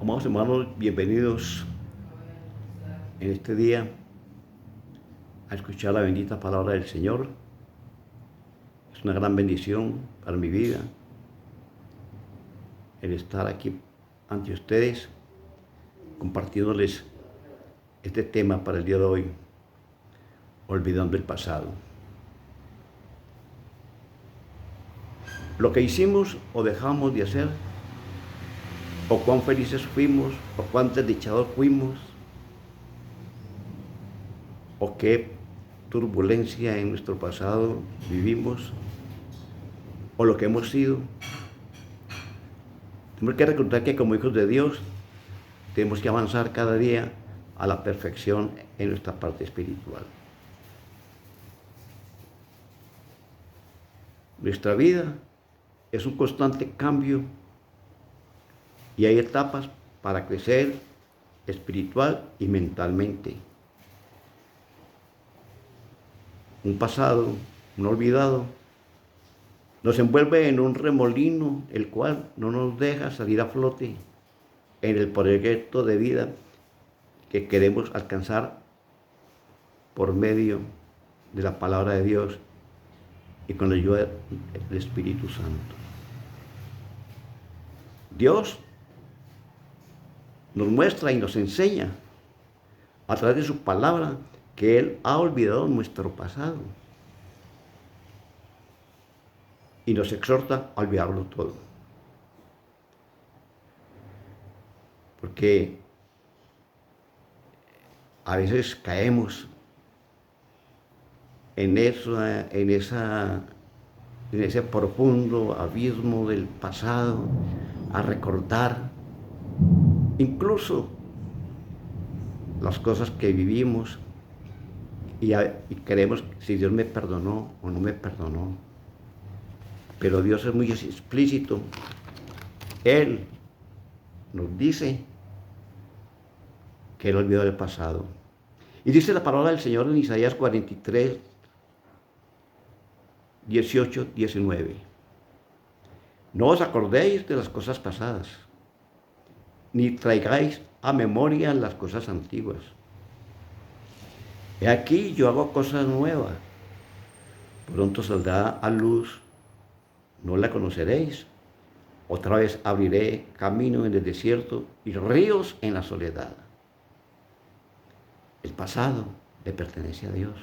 Amados hermanos, bienvenidos en este día a escuchar la bendita palabra del Señor. Es una gran bendición para mi vida el estar aquí ante ustedes compartiéndoles este tema para el día de hoy, olvidando el pasado. Lo que hicimos o dejamos de hacer, o cuán felices fuimos, o cuán desdichados fuimos, o qué turbulencia en nuestro pasado vivimos, o lo que hemos sido. Tenemos que recordar que como hijos de Dios tenemos que avanzar cada día a la perfección en nuestra parte espiritual. Nuestra vida es un constante cambio y hay etapas para crecer espiritual y mentalmente. Un pasado, un olvidado, nos envuelve en un remolino, el cual no nos deja salir a flote en el proyecto de vida que queremos alcanzar por medio de la palabra de Dios y con la ayuda del Espíritu Santo. Dios nos muestra y nos enseña a través de su palabra que Él ha olvidado nuestro pasado y nos exhorta a olvidarlo todo. Porque a veces caemos en ese profundo abismo del pasado, a recordar incluso las cosas que vivimos y creemos si Dios me perdonó o no me perdonó. Pero Dios es muy explícito. Él nos dice que Él olvidó el pasado. Y dice la palabra del Señor en Isaías 43, 18, 19. No os acordéis de las cosas pasadas, ni traigáis a memoria las cosas antiguas. He aquí yo hago cosas nuevas. Pronto saldrá a luz, no la conoceréis. Otra vez abriré camino en el desierto y ríos en la soledad. El pasado le pertenece a Dios.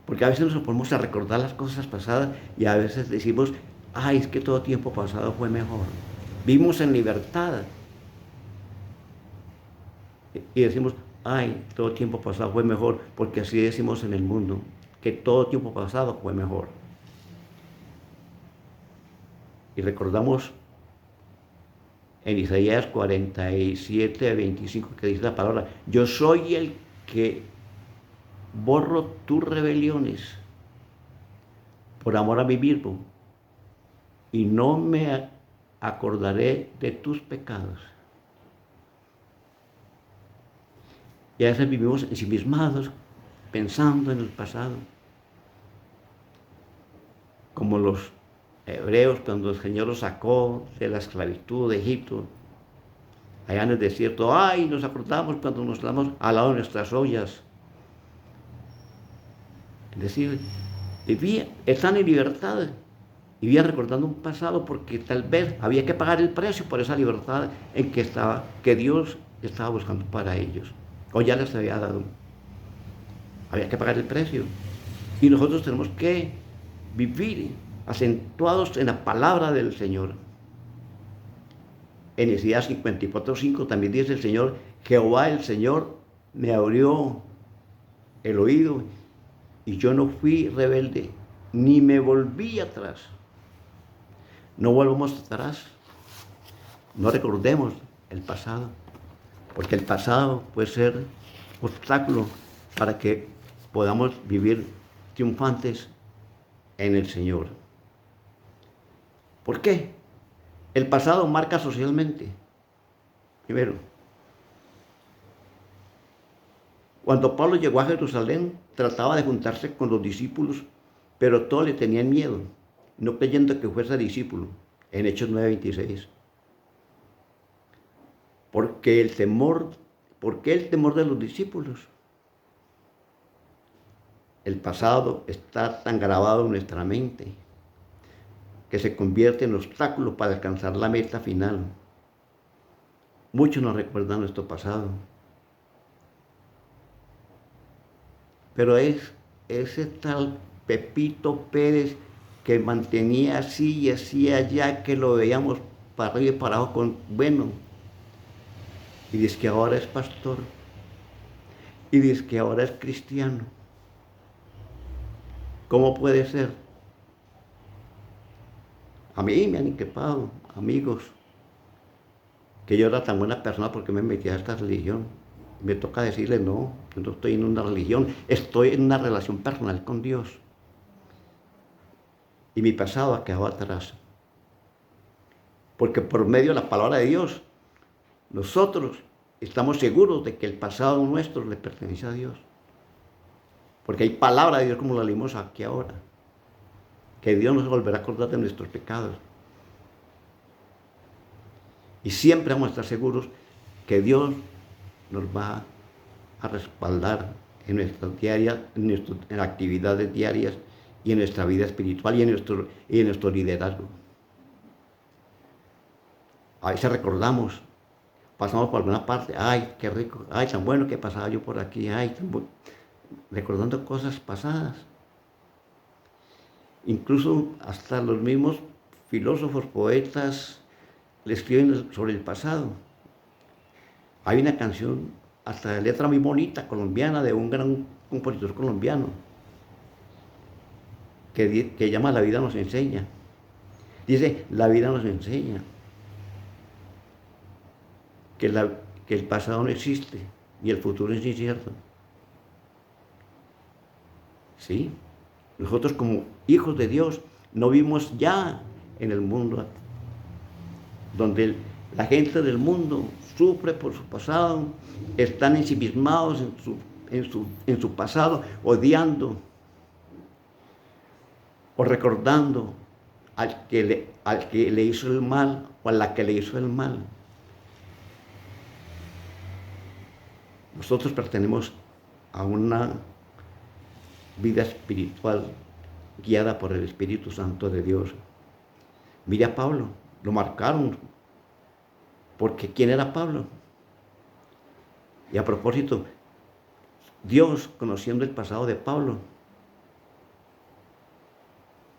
Porque a veces nos ponemos a recordar las cosas pasadas y a veces decimos, ay, es que todo tiempo pasado fue mejor. Vivimos en libertad. Y decimos, ay, todo tiempo pasado fue mejor, porque así decimos en el mundo, que todo tiempo pasado fue mejor. Y recordamos en Isaías 47, 25, que dice la palabra, yo soy el que borro tus rebeliones por amor a mí mismo y no me acordaré de tus pecados. Y a veces vivimos ensimismados, pensando en el pasado, como los hebreos cuando el Señor los sacó de la esclavitud de Egipto, allá en el desierto. Ay, nos acordamos cuando nos damos al lado de nuestras ollas. Es decir, están en libertad, vivían recordando un pasado porque tal vez había que pagar el precio por esa libertad en que Dios estaba buscando para ellos, o ya les había dado. Había que pagar el precio. Y nosotros tenemos que vivir acentuados en la palabra del Señor. En Isaías 54:5 también dice el Señor, Jehová el Señor me abrió el oído y yo no fui rebelde, ni me volví atrás. No volvamos atrás. No recordemos el pasado, porque el pasado puede ser obstáculo para que podamos vivir triunfantes en el Señor. ¿Por qué? El pasado marca socialmente. Primero, cuando Pablo llegó a Jerusalén, trataba de juntarse con los discípulos, pero todos le tenían miedo, no creyendo que fuese discípulo, en Hechos 9:26. Porque el temor, ¿por qué el temor de los discípulos? El pasado está tan grabado en nuestra mente que se convierte en obstáculo para alcanzar la meta final. Muchos nos recuerdan nuestro pasado, pero es ese tal Pepito Pérez que mantenía así y así allá, que lo veíamos para arriba y para abajo bueno, y dice que ahora es pastor, y dice que ahora es cristiano. ¿Cómo puede ser? A mí me han increpado amigos que yo era tan buena persona porque me metí a esta religión. Me toca decirle, no, yo no estoy en una religión, estoy en una relación personal con Dios. Y mi pasado ha quedado atrás. Porque por medio de la palabra de Dios, nosotros estamos seguros de que el pasado nuestro le pertenece a Dios. Porque hay palabra de Dios como la leímos aquí ahora. Que Dios nos volverá a acordar de nuestros pecados. Y siempre vamos a estar seguros que Dios nos va a respaldar en nuestras diarias, en actividades diarias y en nuestra vida espiritual y en nuestro liderazgo. A veces recordamos, pasamos por alguna parte, ay, qué rico, ay, tan bueno que pasaba yo por aquí, ay, recordando cosas pasadas. Incluso hasta los mismos filósofos, poetas, le escriben sobre el pasado. Hay una canción, hasta de letra muy bonita, colombiana, de un gran compositor colombiano, que llama La vida nos enseña. Dice, la vida nos enseña que, que el pasado no existe y el futuro es incierto. ¿Sí? Nosotros como hijos de Dios no vivimos ya en el mundo donde la gente del mundo sufre por su pasado, están ensimismados en su pasado, odiando o recordando al que le hizo el mal o a la que le hizo el mal. Nosotros pertenecemos a una vida espiritual guiada por el Espíritu Santo de Dios. Mira a Pablo, lo marcaron, porque ¿quién era Pablo? Y a propósito, Dios, conociendo el pasado de Pablo,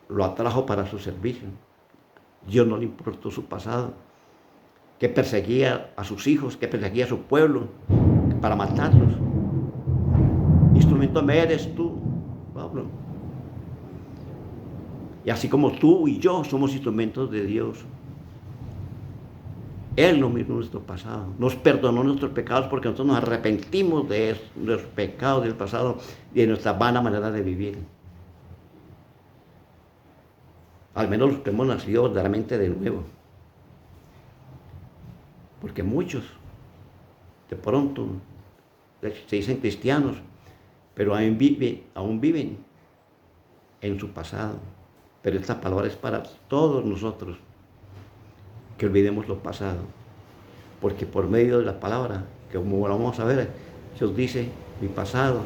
lo atrajo para su servicio. Dios no le importó su pasado, que perseguía a sus hijos, que perseguía a su pueblo para matarlos. Instrumento me eres tú, Pablo. Y así como tú y yo somos instrumentos de Dios. Él no miró nuestro pasado, nos perdonó nuestros pecados porque nosotros nos arrepentimos de los pecados del pasado y de nuestra vana manera de vivir. Al menos los que hemos nacido verdaderamente de nuevo. Porque muchos, de pronto, se dicen cristianos, pero aún viven en su pasado. Pero esta palabra es para todos nosotros, que olvidemos lo pasado. Porque por medio de la palabra, que como vamos a ver, Dios dice, mi pasado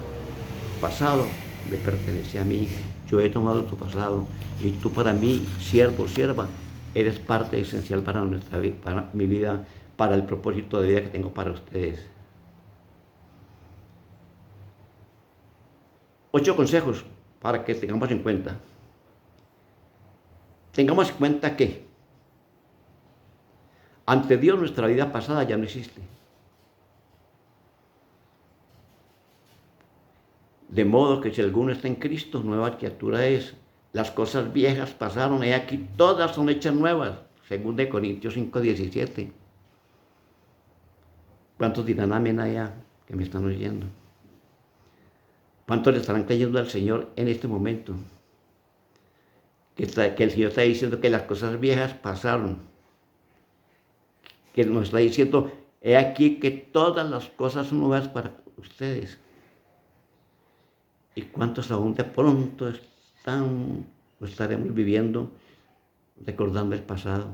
le pertenece a mí. Yo he tomado tu pasado y tú para mí, siervo, sierva, eres parte esencial para nuestra vida, para mi vida, para el propósito de vida que tengo para ustedes. 8 consejos para que tengamos en cuenta. Tengamos en cuenta que ante Dios nuestra vida pasada ya no existe. De modo que si alguno está en Cristo, nueva criatura es. Las cosas viejas pasaron, he aquí todas son hechas nuevas. 2 Corintios 5:17. ¿Cuántos dirán amén allá que me están oyendo? ¿Cuántos le estarán creyendo al Señor en este momento? Que el Señor está diciendo que las cosas viejas pasaron. Que nos está diciendo, he aquí que todas las cosas son nuevas para ustedes. ¿Y cuántos aún de pronto estaremos viviendo recordando el pasado,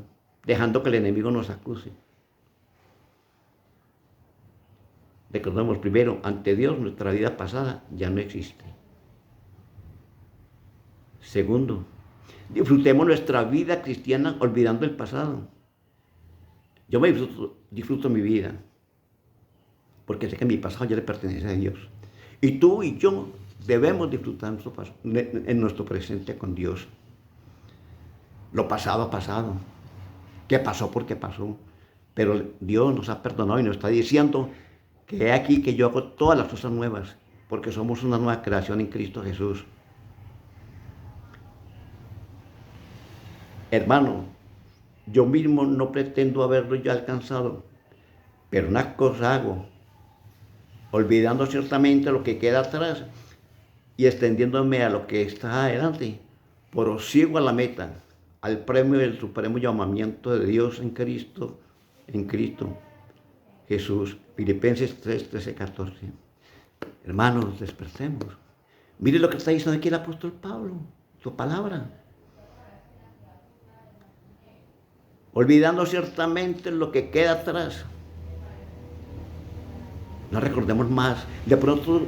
dejando que el enemigo nos acuse? Recordemos primero, ante Dios nuestra vida pasada ya no existe. Segundo, disfrutemos nuestra vida cristiana olvidando el pasado. Yo me disfruto mi vida, porque sé que mi pasado ya le pertenece a Dios. Y tú y yo debemos disfrutar en nuestro presente con Dios. Lo pasado ha pasado. ¿Qué pasó? Porque pasó. Pero Dios nos ha perdonado y nos está diciendo que he aquí que yo hago todas las cosas nuevas, porque somos una nueva creación en Cristo Jesús. Hermano, yo mismo no pretendo haberlo ya alcanzado, pero una cosa hago, olvidando ciertamente lo que queda atrás y extendiéndome a lo que está adelante, prosigo a la meta, al premio del supremo llamamiento de Dios en Cristo Jesús. Filipenses 3, 13, 14. Hermanos, despertemos. Mire lo que está diciendo aquí el apóstol Pablo, su palabra. Olvidando ciertamente lo que queda atrás. No recordemos más. De pronto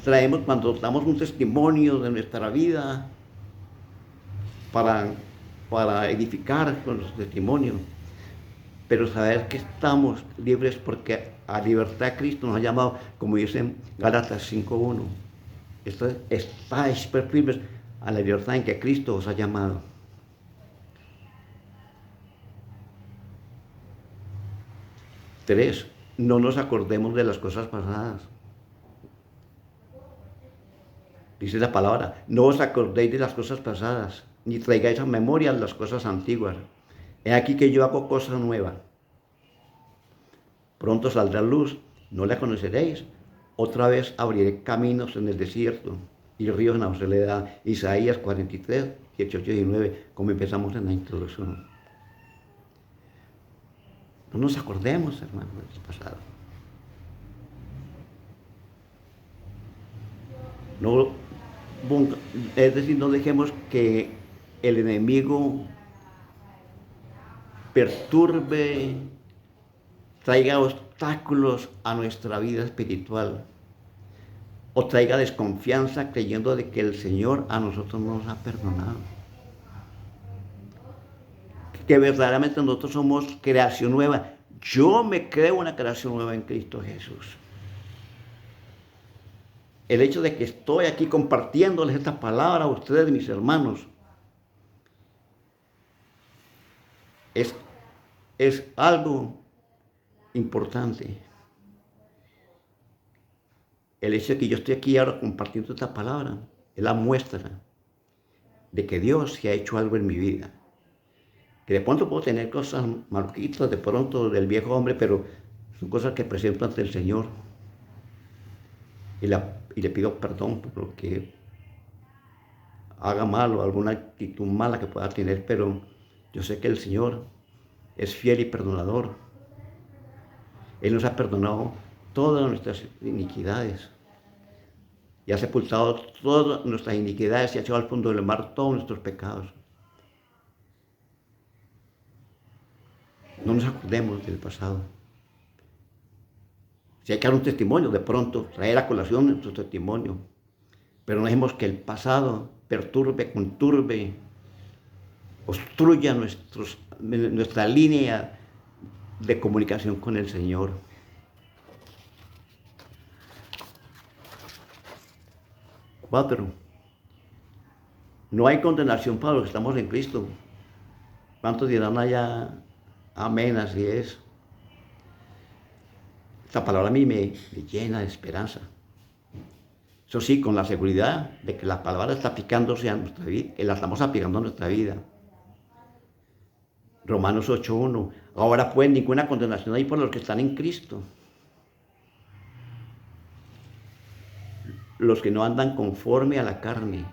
traemos, cuando damos un testimonio de nuestra vida, para edificar con los testimonios, pero saber que estamos libres porque a libertad Cristo nos ha llamado, como dice Gálatas 5:1. Estáis firmes a la libertad en que Cristo os ha llamado. Tres, no nos acordemos de las cosas pasadas. Dice la palabra, no os acordéis de las cosas pasadas, ni traigáis a memoria las cosas antiguas. He aquí que yo hago cosa nueva. Pronto saldrá luz, no la conoceréis. Otra vez abriré caminos en el desierto y ríos en la soledad. Isaías 43, 18 y 19, como empezamos en la introducción. No nos acordemos, hermanos, del pasado. No, es decir, no dejemos que el enemigo perturbe, traiga obstáculos a nuestra vida espiritual o traiga desconfianza creyendo de que el Señor a nosotros nos ha perdonado. Que verdaderamente nosotros somos creación nueva. Yo me creo una creación nueva en Cristo Jesús. El hecho de que estoy aquí compartiéndoles esta palabra a ustedes, mis hermanos, es algo importante. El hecho de que yo estoy aquí ahora compartiendo esta palabra es la muestra de que Dios se ha hecho algo en mi vida. Que de pronto puedo tener cosas maluquitas de pronto del viejo hombre, pero son cosas que presento ante el Señor. Y le pido perdón por lo que haga mal o alguna actitud mala que pueda tener, pero yo sé que el Señor es fiel y perdonador. Él nos ha perdonado todas nuestras iniquidades y ha sepultado todas nuestras iniquidades y ha echado al fondo del mar todos nuestros pecados. No nos acordemos del pasado. Si hay que dar un testimonio, de pronto traer a colación nuestro testimonio, pero no dejemos que el pasado perturbe, conturbe, obstruya nuestra línea de comunicación con el Señor. Cuatro, no hay condenación para los que estamos en Cristo. ¿Cuántos dirán allá amén? Así es. Esta palabra a mí me llena de esperanza. Eso sí, con la seguridad de que la palabra está aplicándose a nuestra vida, que la estamos aplicando a nuestra vida. Romanos 8:1. Ahora pues ninguna condenación hay por los que están en Cristo. Los que no andan conforme a la carne,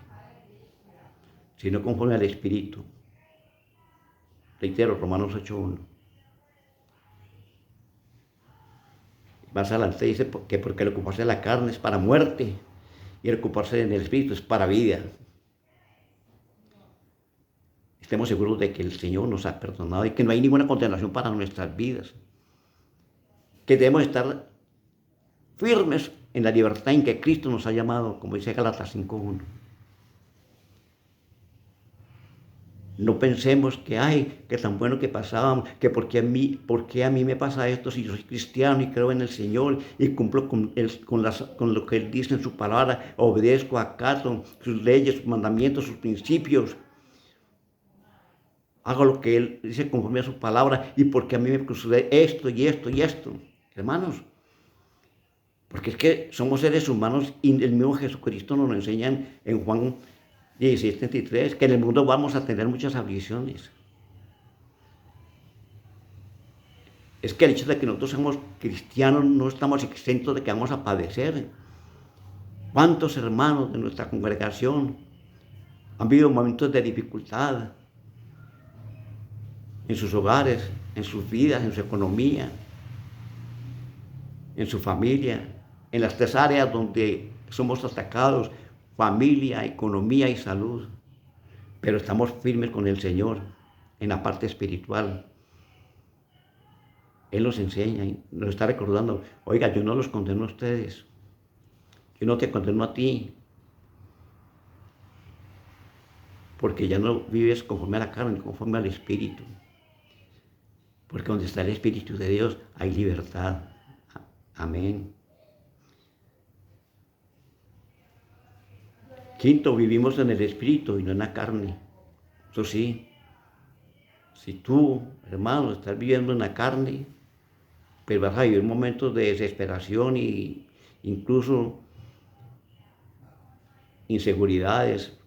sino conforme al Espíritu. Reitero, Romanos 8:1. Más adelante dice que porque el ocuparse de la carne es para muerte y el ocuparse en el Espíritu es para vida. Estemos seguros de que el Señor nos ha perdonado y que no hay ninguna condenación para nuestras vidas. Que debemos estar firmes en la libertad en que Cristo nos ha llamado, como dice Gálatas 5:1. No pensemos que, ay, que tan bueno que pasábamos, que por qué a mí me pasa esto si yo soy cristiano y creo en el Señor y cumplo con lo que Él dice en su palabra, obedezco, acato sus leyes, sus mandamientos, sus principios. Hago lo que Él dice conforme a su palabra y porque a mí me sucede esto y esto y esto. Hermanos, porque es que somos seres humanos y el mismo Jesucristo nos lo enseña en Juan 16:33, que en el mundo vamos a tener muchas aflicciones. Es que el hecho de que nosotros somos cristianos no estamos exentos de que vamos a padecer. ¿Cuántos hermanos de nuestra congregación han vivido momentos de dificultad en sus hogares, en sus vidas, en su economía, en su familia, en las tres áreas donde somos atacados: familia, economía y salud? Pero estamos firmes con el Señor en la parte espiritual. Él nos enseña y nos está recordando: oiga, yo no los condeno a ustedes, yo no te condeno a ti, porque ya no vives conforme a la carne, conforme al Espíritu. Porque donde está el Espíritu de Dios hay libertad. Amén. Quinto, vivimos en el Espíritu y no en la carne. Eso sí, si tú, hermano, estás viviendo en la carne, pero vas a vivir momentos de desesperación e incluso inseguridades.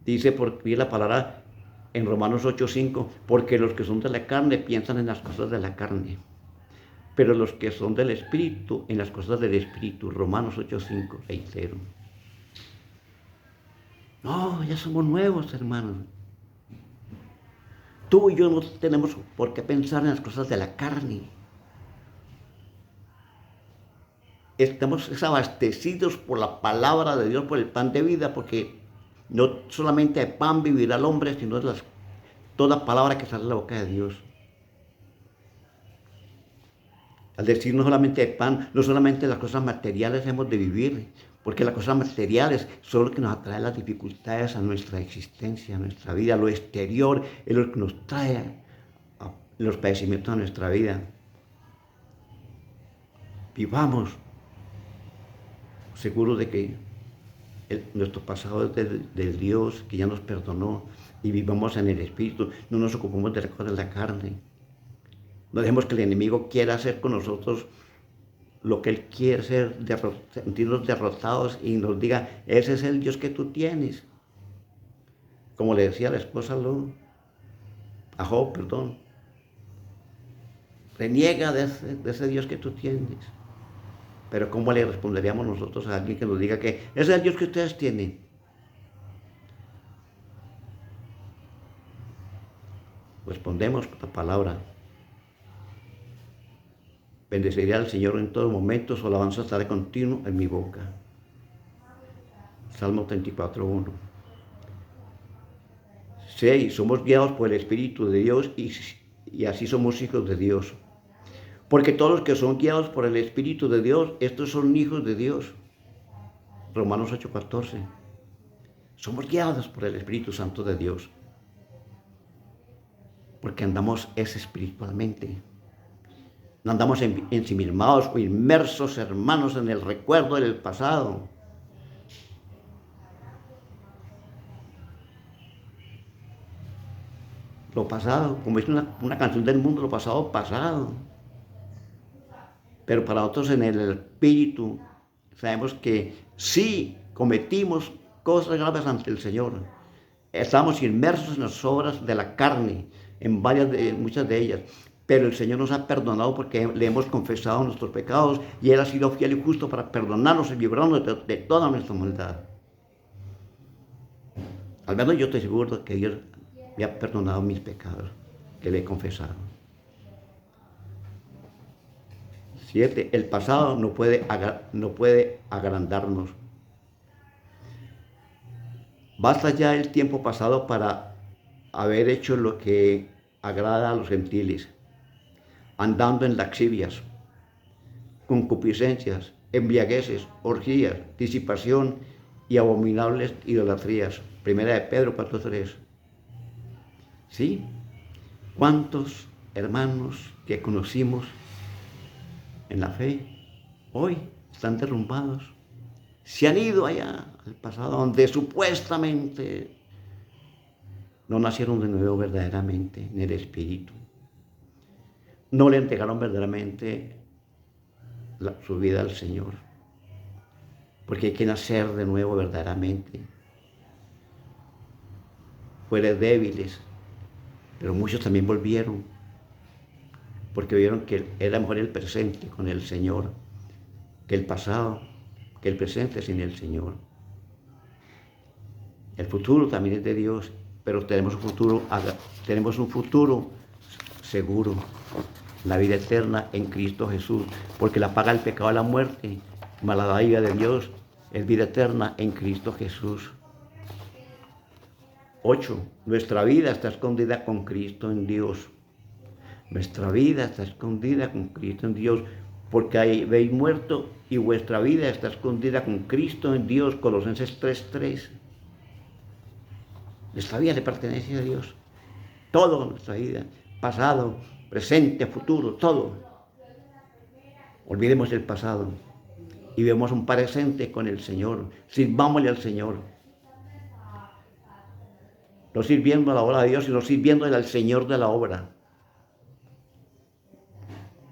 Dice la palabra en Romanos 8:5, porque los que son de la carne piensan en las cosas de la carne, pero los que son del Espíritu, en las cosas del Espíritu. Romanos 8:5, reitero. No, ya somos nuevos, hermanos. Tú y yo no tenemos por qué pensar en las cosas de la carne. Estamos abastecidos por la palabra de Dios, por el pan de vida, porque no solamente de pan vivirá el hombre, sino de toda palabra que sale de la boca de Dios. Al decir no solamente de pan, no solamente las cosas materiales hemos de vivir, porque las cosas materiales son lo que nos atrae las dificultades a nuestra existencia, a nuestra vida. Lo exterior es lo que nos trae los padecimientos a nuestra vida. Vivamos seguros de que nuestro pasado es del Dios que ya nos perdonó, y vivamos en el Espíritu. No nos ocupemos de las cosas de la carne. No dejemos que el enemigo quiera hacer con nosotros lo que él quiere hacer, sentirnos derrotados y nos diga: ese es el Dios que tú tienes. Como le decía la esposa a Job, reniega de ese Dios que tú tienes. Pero ¿cómo le responderíamos nosotros a alguien que nos diga que ese es el Dios que ustedes tienen? Respondemos con la palabra: bendeciré al Señor en todo momento, su alabanza estará continuo en mi boca. Salmo 34:1. 6. Somos guiados por el Espíritu de Dios y así somos hijos de Dios. Porque todos los que son guiados por el Espíritu de Dios, estos son hijos de Dios. Romanos 8:14. Somos guiados por el Espíritu Santo de Dios, porque andamos espiritualmente. No andamos ensimismados o inmersos, hermanos, en el recuerdo del pasado. Lo pasado, como dice una canción del mundo, lo pasado, pasado. Pero para nosotros en el Espíritu sabemos que sí cometimos cosas graves ante el Señor. Estamos inmersos en las obras de la carne, en muchas de ellas. Pero el Señor nos ha perdonado porque le hemos confesado nuestros pecados y Él ha sido fiel y justo para perdonarnos y librarnos de toda nuestra maldad. Al menos yo estoy seguro que Dios me ha perdonado mis pecados, que le he confesado. 7. El pasado no puede agrandarnos. Basta ya el tiempo pasado para haber hecho lo que agrada a los gentiles, andando en laxivias, concupiscencias, embriagueces, orgías, disipación y abominables idolatrías. Primera de Pedro 4:3. ¿Sí? ¿Cuántos hermanos que conocimos en la fe hoy están derrumbados? Se han ido allá al pasado donde supuestamente no nacieron de nuevo verdaderamente en el Espíritu. No le entregaron verdaderamente su vida al Señor. Porque hay que nacer de nuevo verdaderamente. Fueron débiles, pero muchos también volvieron. Porque vieron que era mejor el presente con el Señor que el pasado, que el presente sin el Señor. El futuro también es de Dios, pero tenemos un futuro seguro, la vida eterna en Cristo Jesús, porque la paga el pecado de la muerte, mas la dádiva de Dios es vida eterna en Cristo Jesús. 8. Nuestra vida está escondida con Cristo en Dios. Nuestra vida está escondida con Cristo en Dios, porque habéis muerto y vuestra vida está escondida con Cristo en Dios. Colosenses 3:3. Nuestra vida le pertenece a Dios. Todo nuestra vida, pasado, presente, futuro, todo. Olvidemos el pasado y vemos un presente con el Señor. Sirvámosle al Señor. No sirviendo a la obra de Dios, sino sirviéndole al Señor de la obra.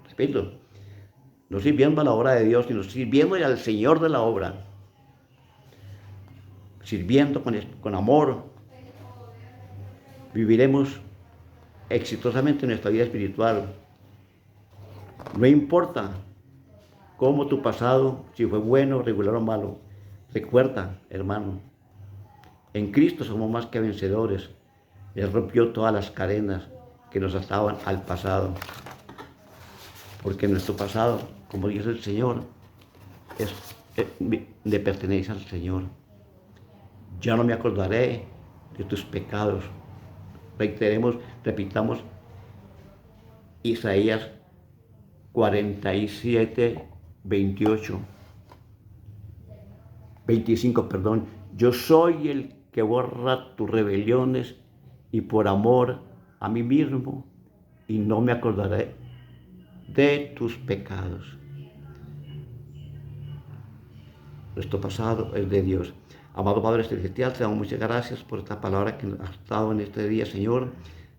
Repito, no sirviendo a la obra de Dios, sino sirviéndole al Señor de la obra. Sirviendo con amor, viviremos exitosamente nuestra vida espiritual. No importa cómo tu pasado, si fue bueno, regular o malo. Recuerda, hermano, en Cristo somos más que vencedores. Él rompió todas las cadenas que nos ataban al pasado. Porque nuestro pasado, como dice el Señor, le pertenece al Señor. Ya no me acordaré de tus pecados. Repitamos Isaías 47:25, yo soy el que borra tus rebeliones y por amor a mí mismo, y no me acordaré de tus pecados. Nuestro pasado es de Dios. Amado Padre Celestial, te damos muchas gracias por esta palabra que has dado en este día, Señor.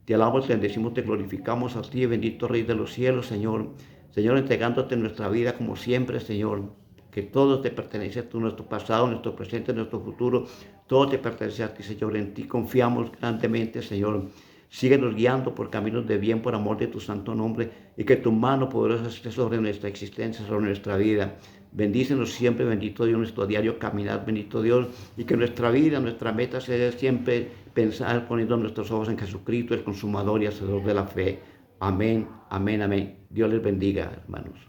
Te alabamos, te bendecimos, te glorificamos a ti, bendito Rey de los cielos, Señor. Señor, entregándote nuestra vida como siempre, Señor. Que todo te pertenece a ti, nuestro pasado, nuestro presente, nuestro futuro. Todo te pertenece a ti, Señor. En ti confiamos grandemente, Señor. Síguenos guiando por caminos de bien, por amor de tu santo nombre, y que tu mano poderosa esté sobre nuestra existencia, sobre nuestra vida. Bendícenos siempre, bendito Dios, nuestro diario caminar, bendito Dios, y que nuestra vida, nuestra meta sea siempre pensar poniendo nuestros ojos en Jesucristo, el consumador y hacedor de la fe. Amén, amén, amén. Dios les bendiga, hermanos.